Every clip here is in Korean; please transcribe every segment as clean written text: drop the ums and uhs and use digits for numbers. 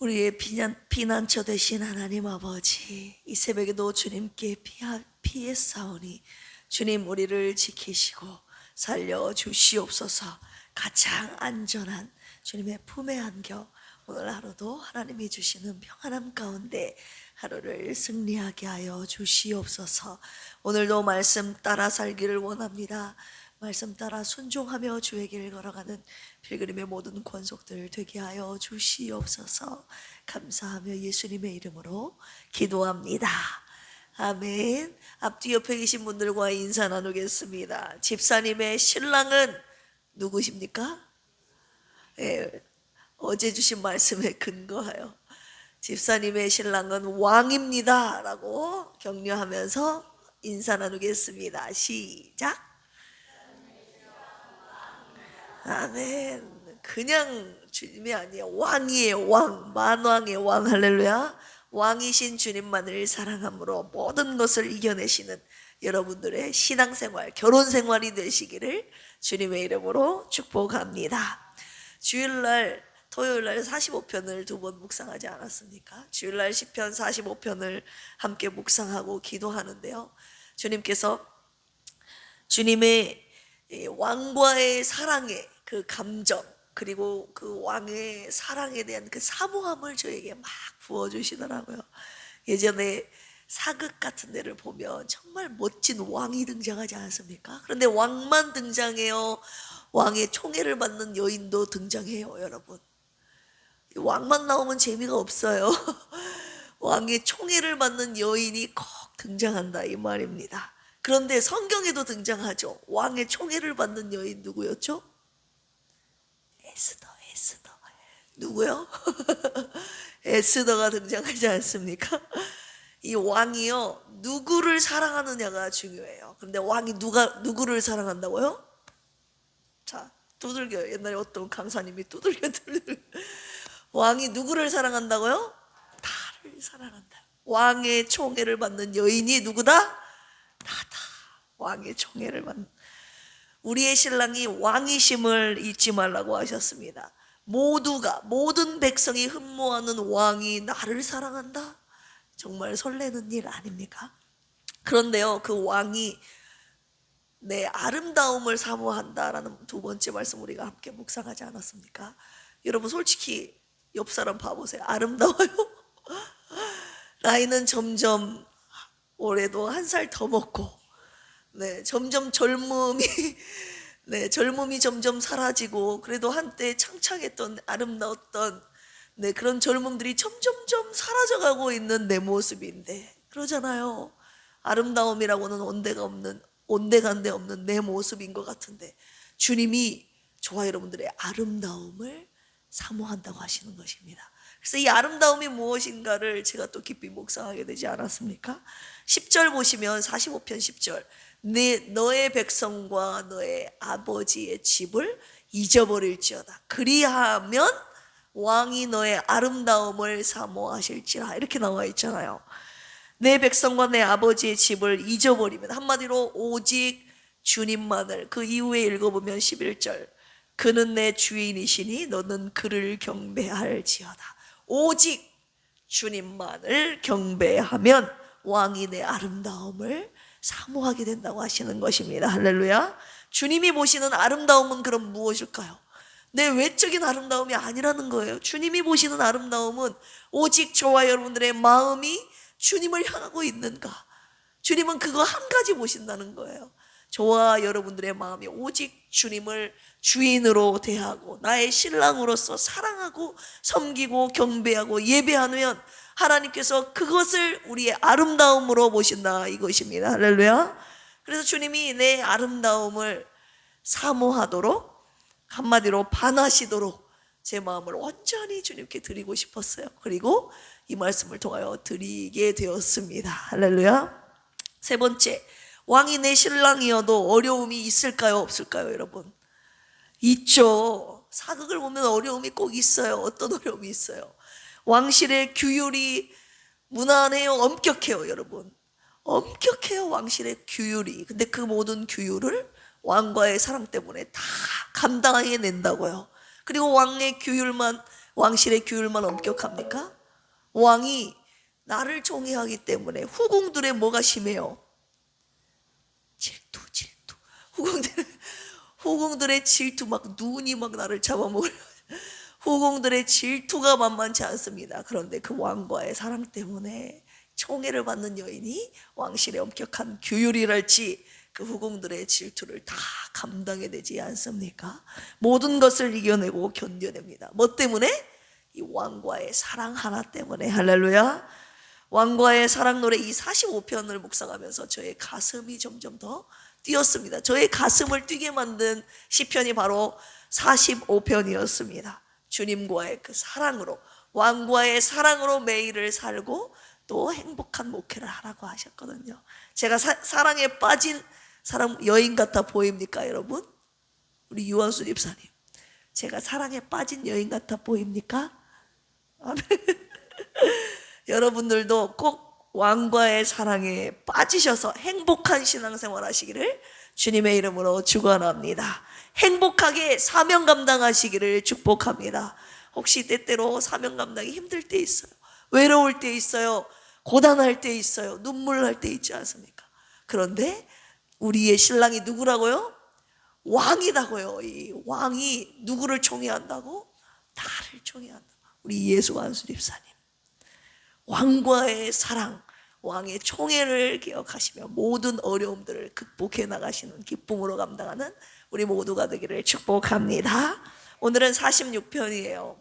우리의 피난처 되신 하나님 아버지, 이 새벽에도 주님께 피했사오니 주님 우리를 지키시고 살려주시옵소서. 가장 안전한 주님의 품에 안겨 오늘 하루도 하나님이 주시는 평안함 가운데 하루를 승리하게 하여 주시옵소서. 오늘도 말씀 따라 살기를 원합니다. 말씀 따라 순종하며 주의 길을 걸어가는 필그림의 모든 권속들 되게 하여 주시옵소서. 감사하며 예수님의 이름으로 기도합니다. 아멘. 앞뒤 옆에 계신 분들과 인사 나누겠습니다. 집사님의 신랑은 누구십니까? 예, 어제 주신 말씀에 근거하여 집사님의 신랑은 왕입니다 라고 격려하면서 인사 나누겠습니다. 시작. 아멘. 그냥 주님이 아니에요. 왕이에요. 왕. 만왕의 왕. 할렐루야. 왕이신 주님만을 사랑함으로 모든 것을 이겨내시는 여러분들의 신앙생활, 결혼생활이 되시기를 주님의 이름으로 축복합니다. 주일날, 토요일날 45편을 두 번 묵상하지 않았습니까? 주일날 10편 45편을 함께 묵상하고 기도하는데요, 주님께서 주님의 왕과의 사랑의 그 감정, 그리고 그 왕의 사랑에 대한 그 사모함을 저에게 막 부어주시더라고요. 예전에 사극 같은 데를 보면 정말 멋진 왕이 등장하지 않습니까? 그런데 왕만 등장해요? 왕의 총애를 받는 여인도 등장해요, 여러분? 왕만 나오면 재미가 없어요. 왕의 총애를 받는 여인이 꼭 등장한다 이 말입니다. 그런데 성경에도 등장하죠. 왕의 총애를 받는 여인 누구였죠? 에스더. 누구요? 에스더가 등장하지 않습니까? 이 왕이요, 누구를 사랑하느냐가 중요해요. 그런데 왕이 누구를 사랑한다고요? 자, 두들겨요. 옛날에 어떤 강사님이 두들겨. 왕이 누구를 사랑한다고요? 나를 사랑한다. 왕의 총애를 받는 여인이 누구다? 나다. 왕의 총애를 받는. 우리의 신랑이 왕이심을 잊지 말라고 하셨습니다. 모든 백성이 흠모하는 왕이 나를 사랑한다? 정말 설레는 일 아닙니까? 그런데요, 그 왕이 내 아름다움을 사모한다라는 두 번째 말씀 우리가 함께 묵상하지 않았습니까? 여러분 솔직히 옆 사람 봐보세요. 아름다워요? 나이는 점점 올해도 한 살 더 먹고, 점점 젊음이 점점 사라지고, 그래도 한때 창창했던 아름다웠던 그런 젊음들이 점점점 사라져가고 있는 내 모습인데, 그러잖아요. 아름다움이라고는 온데간데 없는 내 모습인 것 같은데, 주님이 저와 여러분들의 아름다움을 사모한다고 하시는 것입니다. 그래서 이 아름다움이 무엇인가를 제가 또 깊이 묵상하게 되지 않았습니까? 10절 보시면 45편 10절, 너의 백성과 너의 아버지의 집을 잊어버릴지어다. 그리하면 왕이 너의 아름다움을 사모하실지라, 이렇게 나와 있잖아요. 내 백성과 내 아버지의 집을 잊어버리면, 한마디로 오직 주님만을. 그 이후에 읽어보면 11절, 그는 내 주인이시니 너는 그를 경배할지어다. 오직 주님만을 경배하면 왕이 내 아름다움을 사모하게 된다고 하시는 것입니다. 할렐루야. 주님이 보시는 아름다움은 그럼 무엇일까요? 내 외적인 아름다움이 아니라는 거예요. 주님이 보시는 아름다움은 오직 저와 여러분들의 마음이 주님을 향하고 있는가, 주님은 그거 한 가지 보신다는 거예요. 저와 여러분들의 마음이 오직 주님을 주인으로 대하고 나의 신랑으로서 사랑하고 섬기고 경배하고 예배하면 하나님께서 그것을 우리의 아름다움으로 보신다 이것입니다. 할렐루야. 그래서 주님이 내 아름다움을 사모하도록, 한마디로 반하시도록 제 마음을 온전히 주님께 드리고 싶었어요. 그리고 이 말씀을 통하여 드리게 되었습니다. 할렐루야. 세 번째, 왕이 내 신랑이어도 어려움이 있을까요, 없을까요, 여러분? 있죠. 사극을 보면 어려움이 꼭 있어요. 어떤 어려움이 있어요? 왕실의 규율이 무난해요, 엄격해요, 여러분? 엄격해요, 왕실의 규율이. 근데 그 모든 규율을 왕과의 사랑 때문에 다 감당해낸다고요. 그리고 왕의 규율만 왕실의 규율만 엄격합니까? 왕이 나를 총애하기 때문에 후궁들의 뭐가 심해요? 질투. 후궁들의 질투, 막 눈이 막 나를 잡아먹어요. 후궁들의 질투가 만만치 않습니다. 그런데 그 왕과의 사랑 때문에 총애를 받는 여인이 왕실의 엄격한 규율이랄지 그 후궁들의 질투를 다 감당해내지 않습니까? 모든 것을 이겨내고 견뎌냅니다. 뭐 때문에? 이 왕과의 사랑 하나 때문에. 할렐루야. 왕과의 사랑 노래 이 45편을 묵상하면서 저의 가슴이 점점 더 뛰었습니다. 저의 가슴을 뛰게 만든 시편이 바로 45편이었습니다. 주님과의 그 사랑으로, 왕과의 사랑으로 매일을 살고 또 행복한 목회를 하라고 하셨거든요. 제가 사랑에 빠진 사람 여인 같아 보입니까, 여러분? 우리 유한수 집사님, 제가 사랑에 빠진 여인 같아 보입니까? 아멘. 여러분들도 꼭 왕과의 사랑에 빠지셔서 행복한 신앙생활 하시기를 주님의 이름으로 축원합니다. 행복하게 사명 감당하시기를 축복합니다. 혹시 때때로 사명 감당이 힘들 때 있어요. 외로울 때 있어요. 고단할 때 있어요. 눈물 날 때 있지 않습니까? 그런데 우리의 신랑이 누구라고요? 왕이라고요. 이 왕이 누구를 총애한다고? 나를 총애한다. 우리 예수 안수 집사님, 왕과의 사랑, 왕의 총애를 기억하시며 모든 어려움들을 극복해 나가시는 기쁨으로 감당하는 우리 모두가 되기를 축복합니다. 오늘은 46편이에요.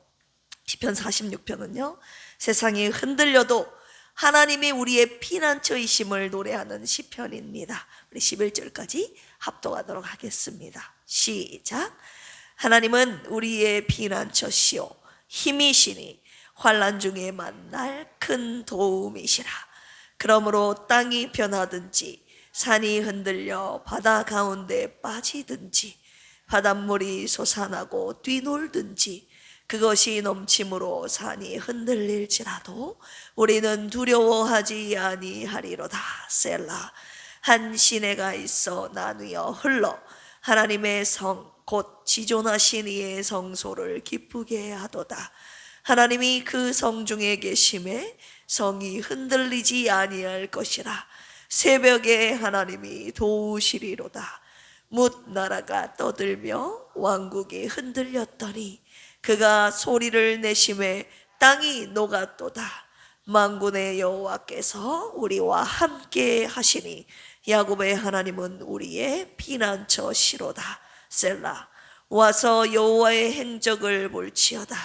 시편 46편은요, 세상이 흔들려도 하나님이 우리의 피난처이심을 노래하는 시편입니다. 우리 11절까지 합독하도록 하겠습니다. 시작. 하나님은 우리의 피난처시요 힘이시니 환난 중에 만날 큰 도움이시라. 그러므로 땅이 변하든지 산이 흔들려 바다 가운데 빠지든지 바닷물이 솟아나고 뛰놀든지 그것이 넘침으로 산이 흔들릴지라도 우리는 두려워하지 아니하리로다. 셀라. 한 시내가 있어 나누어 흘러 하나님의 성 곧 지존하신 이의 성소를 기쁘게 하도다. 하나님이 그 성 중에 계심에 성이 흔들리지 아니할 것이라. 새벽에 하나님이 도우시리로다. 뭇 나라가 떠들며 왕국이 흔들렸더니 그가 소리를 내심에 땅이 녹았도다. 만군의 여호와께서 우리와 함께 하시니 야곱의 하나님은 우리의 피난처시로다. 셀라. 와서 여호와의 행적을 볼지어다.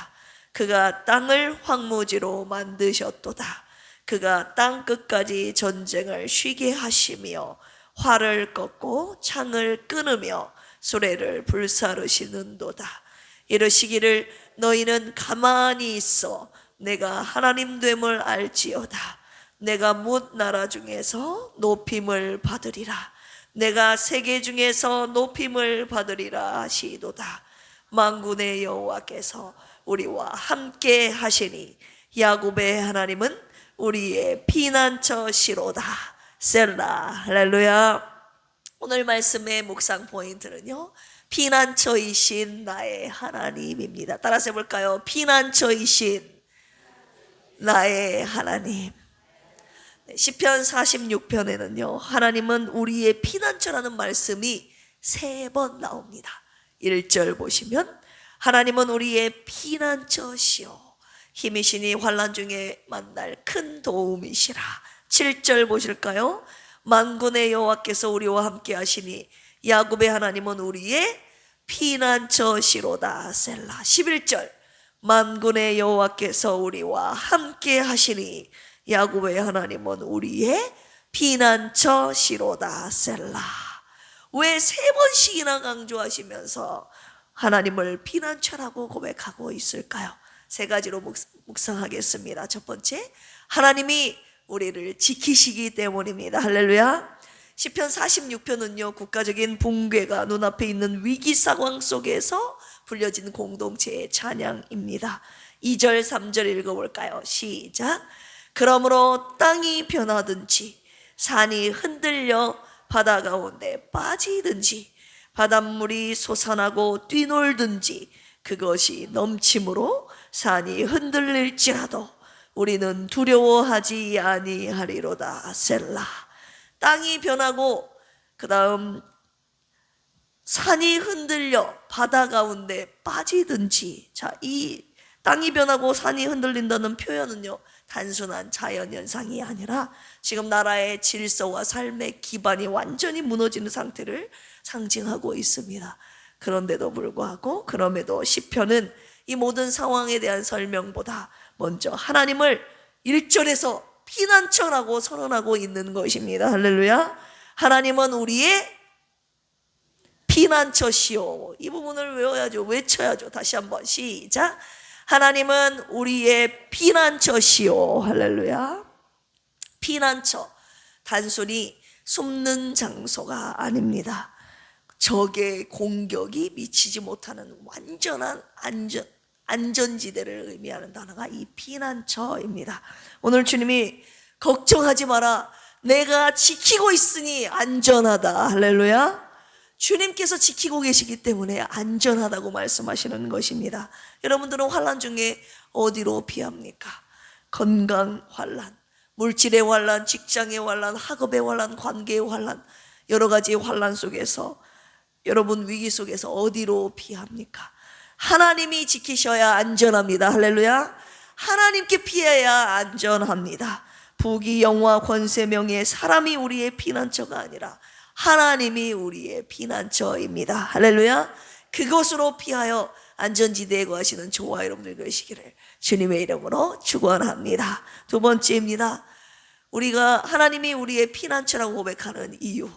그가 땅을 황무지로 만드셨도다. 그가 땅 끝까지 전쟁을 쉬게 하시며 활을 꺾고 창을 끊으며 수레를 불사르시는도다. 이르시기를 너희는 가만히 있어 내가 하나님 됨을 알지어다. 내가 뭇 나라 중에서 높임을 받으리라. 내가 세계 중에서 높임을 받으리라 하시도다. 만군의 여호와께서 우리와 함께 하시니 야곱의 하나님은 우리의 피난처시로다. 셀라. 할렐루야. 오늘 말씀의 묵상 포인트는요, 피난처이신 나의 하나님입니다. 따라서 해볼까요? 피난처이신 나의 하나님. 시편 46편에는요 하나님은 우리의 피난처라는 말씀이 3번 나옵니다. 1절 보시면 하나님은 우리의 피난처시요 힘이시니 환난 중에 만날 큰 도움이시라. 7절 보실까요? 만군의 여호와께서 우리와 함께 하시니 야곱의 하나님은 우리의 피난처시로다. 셀라. 11절 만군의 여호와께서 우리와 함께 하시니 야곱의 하나님은 우리의 피난처시로다. 셀라. 왜 3번씩이나 강조하시면서 하나님을 피난처라고 고백하고 있을까요? 3가지로 묵상하겠습니다. 첫 번째, 하나님이 우리를 지키시기 때문입니다. 할렐루야. 시편 46편은요 국가적인 붕괴가 눈앞에 있는 위기 상황 속에서 불려진 공동체의 찬양입니다. 2절 3절 읽어볼까요? 시작. 그러므로 땅이 변하든지 산이 흔들려 바다 가운데 빠지든지 바닷물이 솟아나고 뛰놀든지 그것이 넘침으로 산이 흔들릴지라도 우리는 두려워하지 아니하리로다. 셀라. 땅이 변하고 그 다음 산이 흔들려 바다 가운데 빠지든지, 자, 이 땅이 변하고 산이 흔들린다는 표현은요, 단순한 자연현상이 아니라 지금 나라의 질서와 삶의 기반이 완전히 무너지는 상태를 상징하고 있습니다. 그런데도 불구하고, 그럼에도 시편은 이 모든 상황에 대한 설명보다 먼저 하나님을 1절에서 피난처라고 선언하고 있는 것입니다. 할렐루야. 하나님은 우리의 피난처시오. 이 부분을 외워야죠. 외쳐야죠. 다시 한번 시작. 하나님은 우리의 피난처시오. 할렐루야. 피난처, 단순히 숨는 장소가 아닙니다. 적의 공격이 미치지 못하는 완전한 안전지대를 의미하는 단어가 이 피난처입니다. 오늘 주님이 걱정하지 마라, 내가 지키고 있으니 안전하다. 할렐루야. 주님께서 지키고 계시기 때문에 안전하다고 말씀하시는 것입니다. 여러분들은 환난 중에 어디로 피합니까? 건강 환난, 물질의 환난, 직장의 환난, 학업의 환난, 관계의 환난, 여러 가지 환난 속에서, 여러분 위기 속에서 어디로 피합니까? 하나님이 지키셔야 안전합니다. 할렐루야. 하나님께 피해야 안전합니다. 부귀 영화 권세 명예, 사람이 우리의 피난처가 아니라 하나님이 우리의 피난처입니다. 할렐루야. 그것으로 피하여 안전지대에 거하시는 저와 여러분들 되시기를 주님의 이름으로 축원합니다. 두 번째입니다. 우리가 하나님이 우리의 피난처라고 고백하는 이유,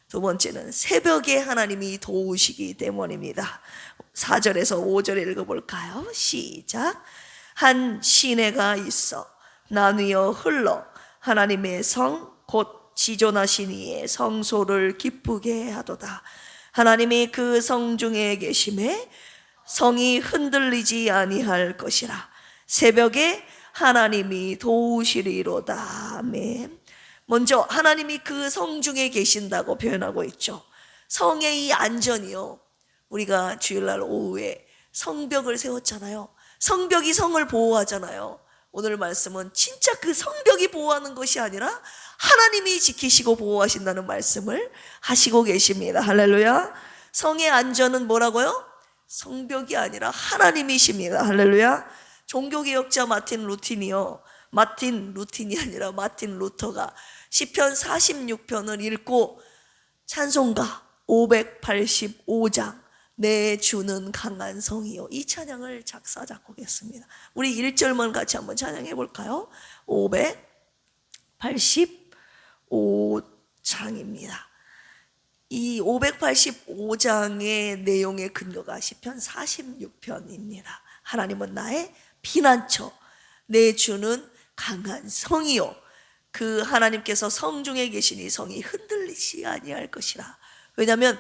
두 번째는 새벽에 하나님이 도우시기 때문입니다. 4절에서 5절 읽어볼까요? 시작. 한 시내가 있어 나뉘어 흘러 하나님의 성 곧 지존하신 이의 성소를 기쁘게 하도다. 하나님이 그 성 중에 계심에 성이 흔들리지 아니할 것이라. 새벽에 하나님이 도우시리로다. 아멘. 먼저 하나님이 그 성 중에 계신다고 표현하고 있죠. 성의 이 안전이요, 우리가 주일날 오후에 성벽을 세웠잖아요. 성벽이 성을 보호하잖아요. 오늘 말씀은 진짜 그 성벽이 보호하는 것이 아니라 하나님이 지키시고 보호하신다는 말씀을 하시고 계십니다. 할렐루야. 성의 안전은 뭐라고요? 성벽이 아니라 하나님이십니다. 할렐루야. 종교개혁자 마틴 루터가 시편 46편을 읽고 찬송가 585장 내 주는 강한 성이요, 이 찬양을 작사 작곡했습니다. 우리 1절만 같이 한번 찬양해 볼까요? 585장입니다. 이 585장의 내용의 근거가 시편 46편입니다. 하나님은 나의 피난처, 내 주는 강한 성이요, 그 하나님께서 성 중에 계시니 성이 흔들리지 아니할 것이라. 왜냐하면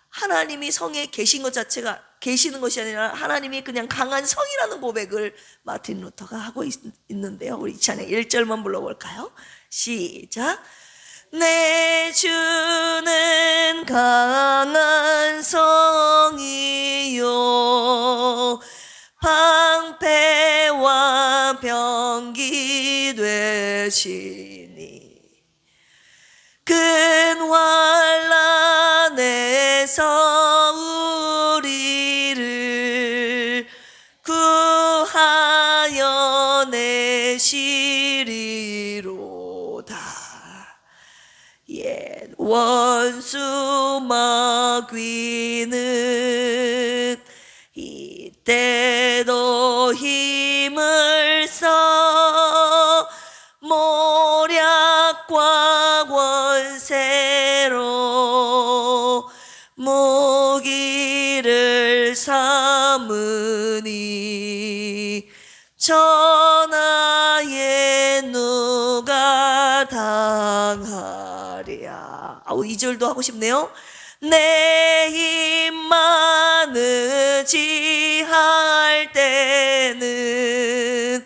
하나님이 성에 계신 것 자체가, 계시는 것이 아니라 하나님이 그냥 강한 성이라는 고백을 마틴 루터가 하고 있는데요. 우리 이 찬양 1절만 불러볼까요? 시작. 내 주는 강한 성이요, 방패와 병기 되시니 큰 환난에서 우리를 구하여 내시리로다. 옛 원수 마귀는 이때도 힘을 써 모략과 권세로 무기를 삼으니 전하에 누가 당하랴. 2절도 하고 싶네요. 내 힘만 의지할 때는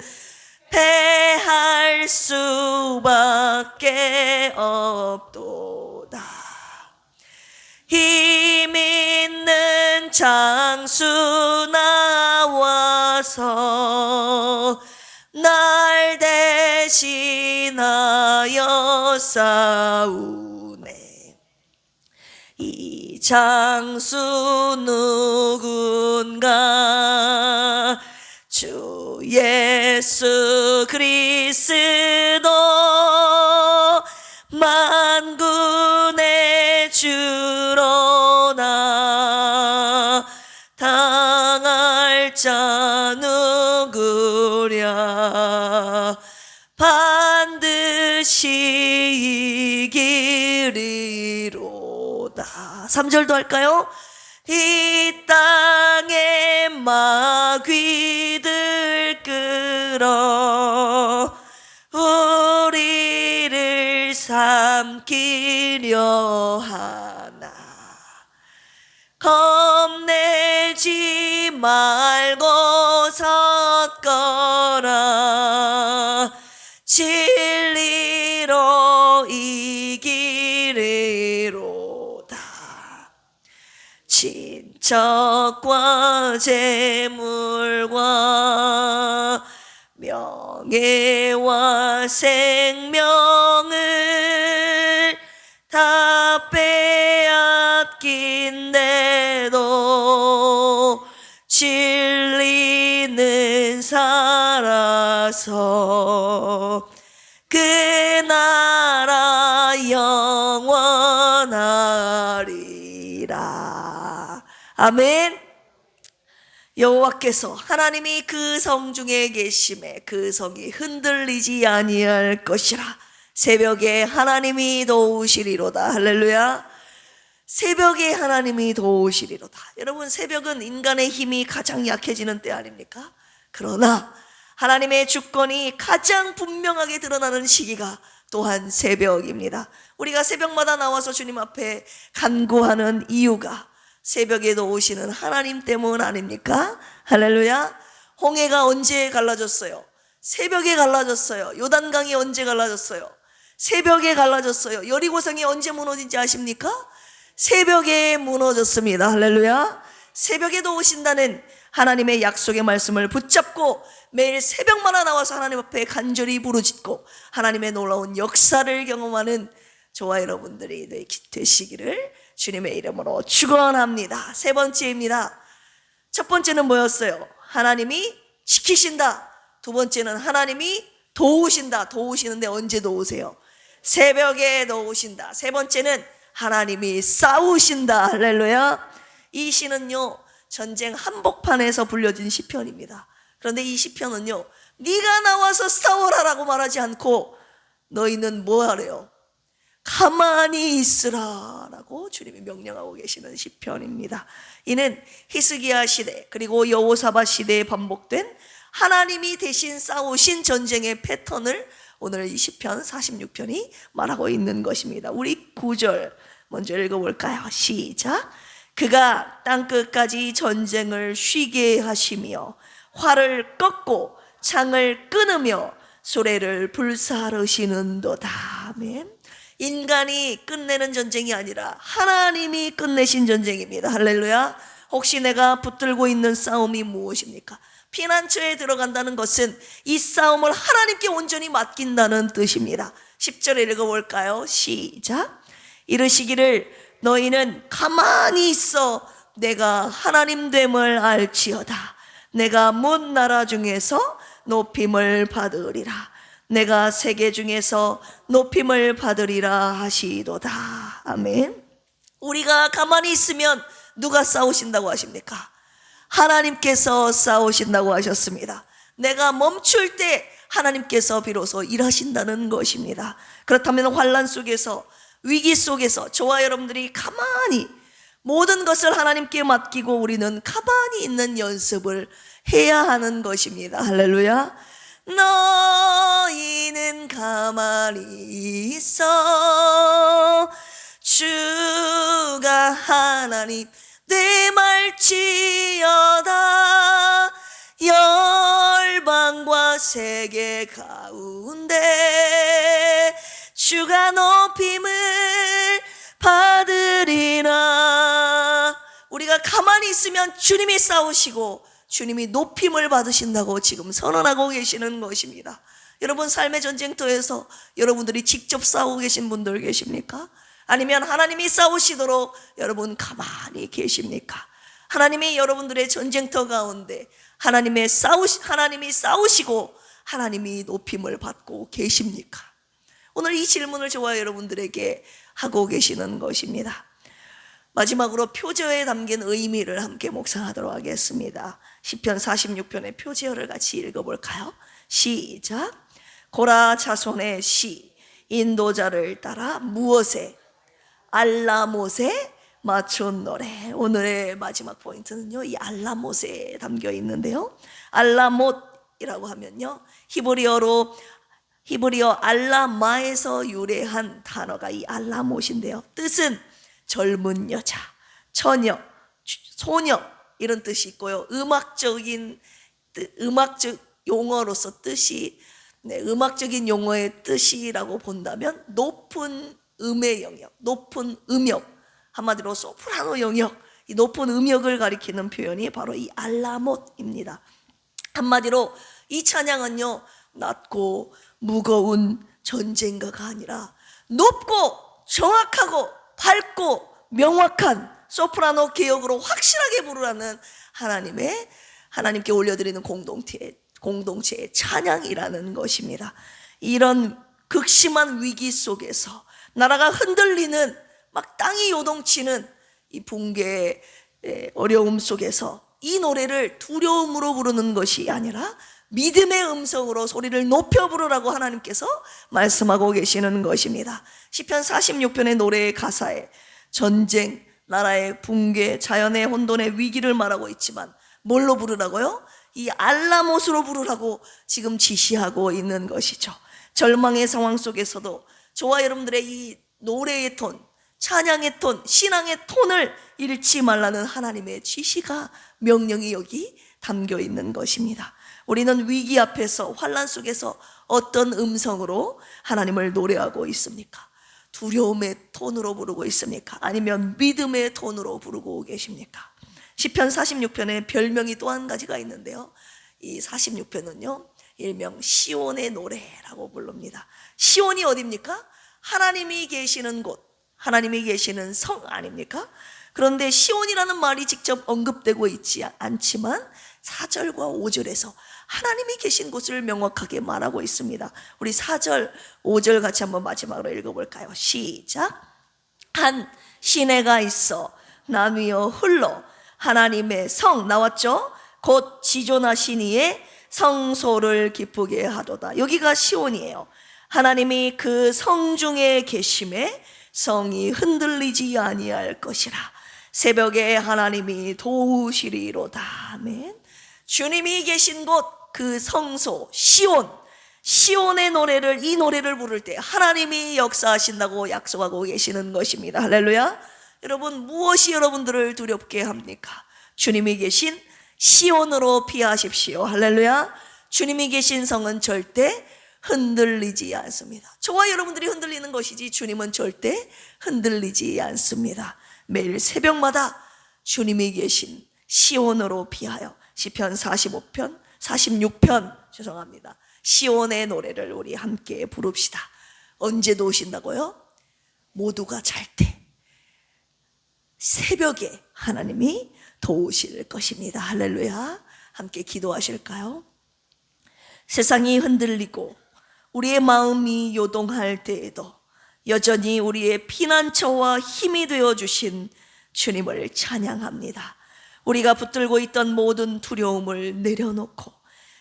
패할 수밖에 없도다. 힘 있는 장수 나와서 날 대신하여 싸우네. 이 장수 누군가? 주 예수 그리스도, 만군의 주로나. 당할 자 누구랴? 반드시 이기리로다. 3절도 할까요? 이 땅에 마귀들 끌어 우리를 삼키려 하나. 겁내지 말고 섰거라. 진리로 이기리로다. 친척과 재물과 명예와 생명을 다 빼앗긴데도 진리는 살아서 그 나라 영원하리라. 아멘. 여호와께서 하나님이 그 성 중에 계심에 그 성이 흔들리지 아니할 것이라. 새벽에 하나님이 도우시리로다. 할렐루야. 새벽에 하나님이 도우시리로다. 여러분, 새벽은 인간의 힘이 가장 약해지는 때 아닙니까? 그러나 하나님의 주권이 가장 분명하게 드러나는 시기가 또한 새벽입니다. 우리가 새벽마다 나와서 주님 앞에 간구하는 이유가 새벽에도 오시는 하나님 때문 아닙니까? 할렐루야. 홍해가 언제 갈라졌어요? 새벽에 갈라졌어요. 요단강이 언제 갈라졌어요? 새벽에 갈라졌어요. 여리고성이 언제 무너진지 아십니까? 새벽에 무너졌습니다. 할렐루야. 새벽에도 오신다는 하나님의 약속의 말씀을 붙잡고 매일 새벽마다 나와서 하나님 앞에 간절히 부르짖고 하나님의 놀라운 역사를 경험하는 저와 여러분들이 되시기를 주님의 이름으로 축원합니다. 세 번째입니다. 첫 번째는 뭐였어요? 하나님이 지키신다. 두 번째는 하나님이 도우신다. 도우시는데 언제 도우세요? 새벽에 도우신다. 세 번째는 하나님이 싸우신다. 할렐루야. 이 시는요, 전쟁 한복판에서 불려진 시편입니다. 그런데 이 시편은요, 네가 나와서 싸워라라고 말하지 않고 너희는 뭐 하래요? 가만히 있으라 라고 주님이 명령하고 계시는 시편입니다. 이는 히스기야 시대 그리고 여호사밧 시대에 반복된 하나님이 대신 싸우신 전쟁의 패턴을 오늘 이 시편 46편이 말하고 있는 것입니다. 우리 9절 먼저 읽어볼까요? 시작. 그가 땅끝까지 전쟁을 쉬게 하시며 활을 꺾고 창을 끊으며 수레를 불사르시는도다. 아멘. 인간이 끝내는 전쟁이 아니라 하나님이 끝내신 전쟁입니다. 할렐루야. 혹시 내가 붙들고 있는 싸움이 무엇입니까? 피난처에 들어간다는 것은 이 싸움을 하나님께 온전히 맡긴다는 뜻입니다. 10절에 읽어볼까요? 시작. 이르시기를 너희는 가만히 있어 내가 하나님 됨을 알지어다. 내가 문 나라 중에서 높임을 받으리라. 내가 세계 중에서 높임을 받으리라 하시도다. 아멘. 우리가 가만히 있으면 누가 싸우신다고 하십니까? 하나님께서 싸우신다고 하셨습니다. 내가 멈출 때 하나님께서 비로소 일하신다는 것입니다. 그렇다면 환난 속에서, 위기 속에서 저와 여러분들이 가만히 모든 것을 하나님께 맡기고 우리는 가만히 있는 연습을 해야 하는 것입니다. 할렐루야. 너희는 가만히 있어 주가 하나님 됨할지어다. 열방과 세계 가운데 주가 높임을 받으리라. 우리가 가만히 있으면 주님이 싸우시고 주님이 높임을 받으신다고 지금 선언하고 계시는 것입니다. 여러분 삶의 전쟁터에서 여러분들이 직접 싸우고 계신 분들 계십니까? 아니면 하나님이 싸우시도록 여러분 가만히 계십니까? 하나님이 여러분들의 전쟁터 가운데 하나님이 싸우시고 하나님이 높임을 받고 계십니까? 오늘 이 질문을 저와 여러분들에게 하고 계시는 것입니다. 마지막으로 표제어에 담긴 의미를 함께 묵상하도록 하겠습니다. 시편 46편의 표제어를 같이 읽어볼까요? 시작. 고라 자손의 시, 인도자를 따라 무엇에? 알라못에 맞춘 노래. 오늘의 마지막 포인트는요, 이 알라못에 담겨 있는데요, 알라못이라고 하면요, 히브리어 알라마에서 유래한 단어가 이 알라못인데요, 뜻은 젊은 여자, 처녀, 소녀 이런 뜻이 있고요, 음악적 용어로서 뜻이, 음악적인 용어의 뜻이라고 본다면 높은 음의 영역, 높은 음역, 한마디로 소프라노 영역, 이 높은 음역을 가리키는 표현이 바로 이 알라못입니다. 한마디로 이 찬양은요, 낮고 무거운 전쟁가가 아니라 높고 정확하고 밝고 명확한 소프라노 개혁으로 확실하게 부르라는 하나님께 올려드리는 공동체의 찬양이라는 것입니다. 이런 극심한 위기 속에서 나라가 흔들리는, 막 땅이 요동치는 이 붕괴의 어려움 속에서 이 노래를 두려움으로 부르는 것이 아니라 믿음의 음성으로 소리를 높여 부르라고 하나님께서 말씀하고 계시는 것입니다. 시편 46편의 노래의 가사에 전쟁, 나라의 붕괴, 자연의 혼돈의 위기를 말하고 있지만 뭘로 부르라고요? 이 알라못으로 부르라고 지금 지시하고 있는 것이죠. 절망의 상황 속에서도 저와 여러분들의 이 노래의 톤, 찬양의 톤, 신앙의 톤을 잃지 말라는 하나님의 지시가, 명령이 여기 담겨 있는 것입니다. 우리는 위기 앞에서, 환난 속에서 어떤 음성으로 하나님을 노래하고 있습니까? 두려움의 톤으로 부르고 있습니까? 아니면 믿음의 톤으로 부르고 계십니까? 시편 46편에 별명이 또 한 가지가 있는데요, 이 46편은요 일명 시온의 노래라고 부릅니다. 시온이 어디입니까? 하나님이 계시는 곳, 하나님이 계시는 성 아닙니까? 그런데 시온이라는 말이 직접 언급되고 있지 않지만 4절과 5절에서 하나님이 계신 곳을 명확하게 말하고 있습니다. 우리 4절, 5절 같이 한번 마지막으로 읽어볼까요? 시작. 한 시내가 있어 나뉘어 흘러 하나님의 성, 나왔죠? 곧 지존하신 이의 성소를 기쁘게 하도다. 여기가 시온이에요. 하나님이 그 성 중에 계심에 성이 흔들리지 아니할 것이라. 새벽에 하나님이 도우시리로다. 아멘. 주님이 계신 곳, 그 성소 시온의 노래를, 이 노래를 부를 때 하나님이 역사하신다고 약속하고 계시는 것입니다. 할렐루야. 여러분, 무엇이 여러분들을 두렵게 합니까? 주님이 계신 시온으로 피하십시오. 할렐루야. 주님이 계신 성은 절대 흔들리지 않습니다. 저와 여러분들이 흔들리는 것이지 주님은 절대 흔들리지 않습니다. 매일 새벽마다 주님이 계신 시온으로 피하여 시편 46편 시온의 노래를 우리 함께 부릅시다. 언제 도우신다고요? 모두가 잘 때, 새벽에 하나님이 도우실 것입니다. 할렐루야. 함께 기도하실까요? 세상이 흔들리고 우리의 마음이 요동할 때에도 여전히 우리의 피난처와 힘이 되어주신 주님을 찬양합니다. 우리가 붙들고 있던 모든 두려움을 내려놓고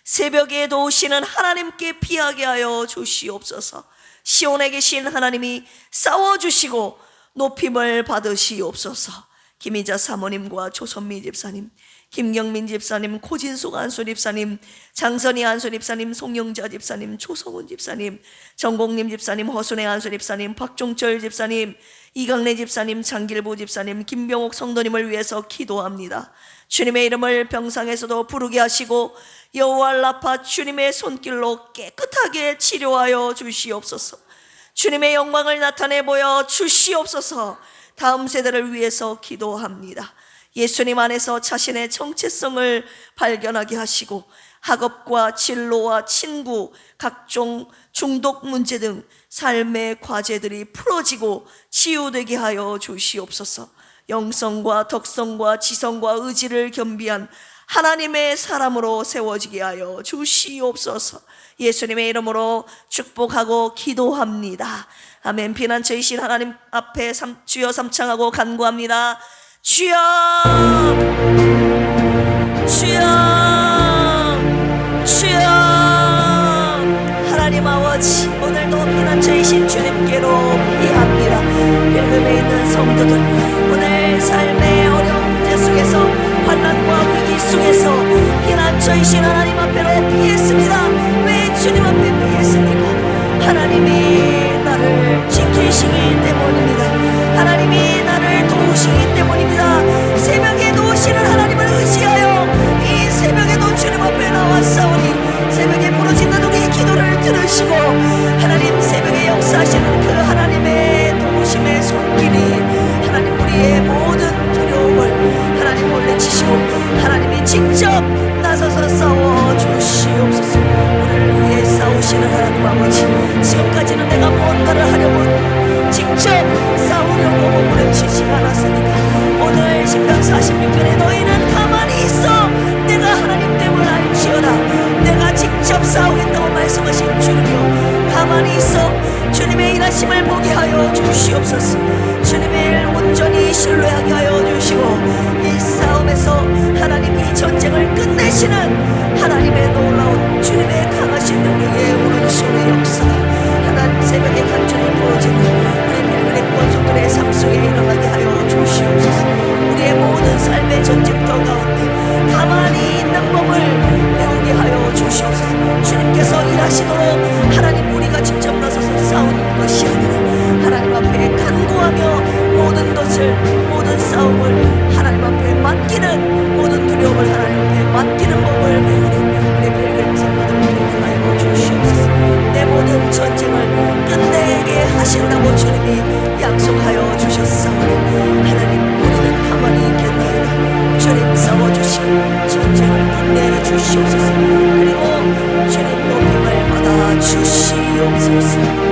새벽에 도우시는 하나님께 피하게 하여 주시옵소서. 시온에 계신 하나님이 싸워주시고 높임을 받으시옵소서. 김희자 사모님과 조선미 집사님, 김경민 집사님, 고진숙 안수 집사님, 장선희 안수 집사님, 송영자 집사님, 조성훈 집사님, 정공림 집사님, 허순애 안수 집사님, 박종철 집사님, 이강래 집사님, 장길보 집사님, 김병옥 성도님을 위해서 기도합니다. 주님의 이름을 병상에서도 부르게 하시고 여호와 라파 주님의 손길로 깨끗하게 치료하여 주시옵소서. 주님의 영광을 나타내 보여 주시옵소서. 다음 세대를 위해서 기도합니다. 예수님 안에서 자신의 정체성을 발견하게 하시고 학업과 진로와 친구, 각종 중독 문제 등 삶의 과제들이 풀어지고 치유되게 하여 주시옵소서. 영성과 덕성과 지성과 의지를 겸비한 하나님의 사람으로 세워지게 하여 주시옵소서. 예수님의 이름으로 축복하고 기도합니다. 아멘. 피난처이신 하나님 앞에 주여 삼창하고 간구합니다. 주여, 주여, 주여. 하나님 아버지, 오늘도 피난처이신 주님께로 피합니다. 필름에 있는 성도들, 오늘 삶의 어려운 문제 속에서, 환난과 위기 속에서 피난처이신 하나님 앞에로 피했습니다. 왜 주님 앞에 피했습니까? 하나님이 나를 지키시기 때문입니다. 하나님이 나를 도우시기 때문입니다. 새벽에 도우시는 하나님을 의지하여 이 새벽에도 주님 앞에 나왔사오니 새벽에 부르짖는 우리의 기도를 들으시고 하나님 새벽에 역사하시는 그 하나님의 도우심의 손길이 하나님 우리의 모든 두려움을 하나님 물리치시고 하나님이 직접 나서서 싸워주시옵소서. 우리를 위해 싸우시는 하나님 아버지, 지금까지는 내가 뭔가를 하려고 직접 싸우려고 몸부림치지 않았으니까 오늘 시편 46편에 너희는 가만히 있어 내가 하나님 됨을 알지어다. 내가 직접 싸우겠다고 말씀하신 주님이여, 가만히 있어 주님의 일하심을 보게 하여 주시옵소서. 주님의 일 온전히 신뢰하게 하여 주시고 이 싸움에서 하나님이 전쟁을 끝내시는 하나님의 놀라운 주님의 강하신 능력의 오른손의 역사, 하나님 새벽에 간절히 부어지는 우리 필그림 권속들의 삶 속에 일어나게 하여 주시옵소서. 우리의 모든 삶의 전쟁터 가운데 가만히 있는 법을 배우게 하여 주시옵소서. 주님께서 일하시도록 하나님 우리가 직접 나서서 싸우는 것이 아니라 하나님 앞에 간구하며 모든 것을, 모든 싸움을 하나님 앞에 맡기는, 모든 두려움을 하나님 앞에 맡기는 법을 배우는 우리 필그림 성도들을 되게 하여 주시옵소서. 내 모든 전쟁을 끝내게 하신다고 주님이 약속하여 주셨사오니 하나님 우리는 가만히 있겠나이다. 주님 싸워주시고 전쟁을 끝내 주시옵소서. 그리고 주님 높임을 받아 주시옵소서.